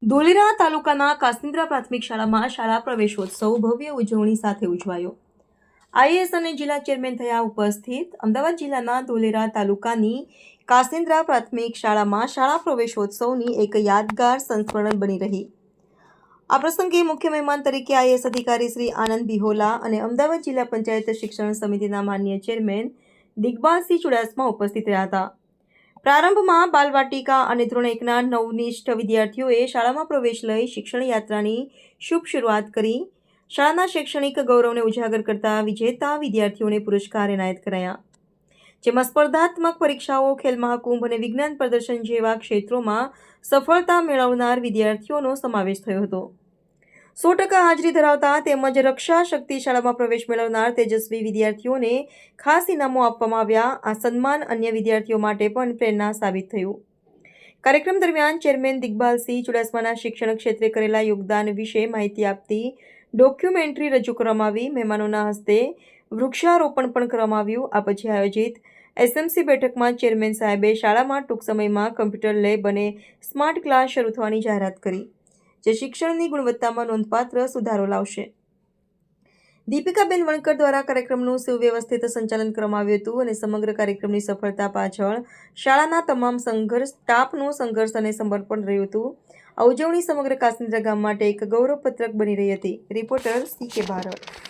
ધોલેરા તાલુકાના કાસિન્દ્રા પ્રાથમિક શાળામાં શાળા પ્રવેશોત્સવ ભવ્ય ઉજવણી સાથે ઉજવાયો। આઈએએસ અને જિલ્લા ચેરમેન થયા ઉપસ્થિત। અમદાવાદ જિલ્લાના ધોલેરા તાલુકાની કાસિન્દ્રા પ્રાથમિક શાળામાં શાળા પ્રવેશોત્સવની એક યાદગાર સંસ્મરણ બની રહી। આ પ્રસંગે મુખ્ય મહેમાન તરીકે આઈએએસ અધિકારી શ્રી આનંદ બિહોલા અને અમદાવાદ જિલ્લા પંચાયત શિક્ષણ સમિતિના માનનીય ચેરમેન દિગ્બાલસિંહ ચુડાસમા ઉપસ્થિત રહ્યા હતા। પ્રારંભમાં બાલવાટિકા અને ધોરણ 1ના નવનિષ્ઠ વિદ્યાર્થીઓએ શાળામાં પ્રવેશ લઈ શિક્ષણ યાત્રાની શુભ શરૂઆત કરી। શાળાના શૈક્ષણિક ગૌરવને ઉજાગર કરતા વિજેતા વિદ્યાર્થીઓને પુરસ્કાર એનાયત કરાયા, જેમાં સ્પર્ધાત્મક પરીક્ષાઓ, ખેલ મહાકુંભ અને વિજ્ઞાન પ્રદર્શન જેવા ક્ષેત્રોમાં સફળતા મેળવનાર વિદ્યાર્થીઓનો સમાવેશ થયો હતો। 100% હાજરી ધરાવતા તેમજ રક્ષા શક્તિ શાળામાં પ્રવેશ મેળવનાર તેજસ્વી વિદ્યાર્થીઓને ખાસ ઇનામો આપવામાં આવ્યા। આ સન્માન અન્ય વિદ્યાર્થીઓ માટે પણ પ્રેરણા સાબિત થયું। કાર્યક્રમ દરમિયાન ચેરમેન દિગ્બાલસિંહ ચુડાસમાના શિક્ષણ ક્ષેત્રે કરેલા યોગદાન વિશે માહિતી આપતી ડોક્યુમેન્ટરી રજૂ કરવામાં આવી। મહેમાનોના હસ્તે વૃક્ષારોપણ પણ કરવામાં આવ્યું। આ પછી આયોજિત એસએમસી બેઠકમાં ચેરમેન સાહેબે શાળામાં ટૂંક સમયમાં કમ્પ્યુટર લેબ અને સ્માર્ટ ક્લાસ શરૂ થવાની જાહેરાત કરી, જે શિક્ષણની ગુણવત્તામાં નોંધપાત્ર સુધારો લાવશે। દીપિકાબેન વણકર દ્વારા કાર્યક્રમનું સુવ્યવસ્થિત સંચાલન કરવામાં આવ્યું હતું અને સમગ્ર કાર્યક્રમની સફળતા પાછળ શાળાના તમામ સ્ટાફનું સંઘર્ષ અને સમર્પણ રહ્યું હતું। આ ઉજવણી સમગ્ર કાસિન્દ્રા ગામ માટે એક ગૌરવપત્રક બની રહી હતી। Reporter CK Bharat.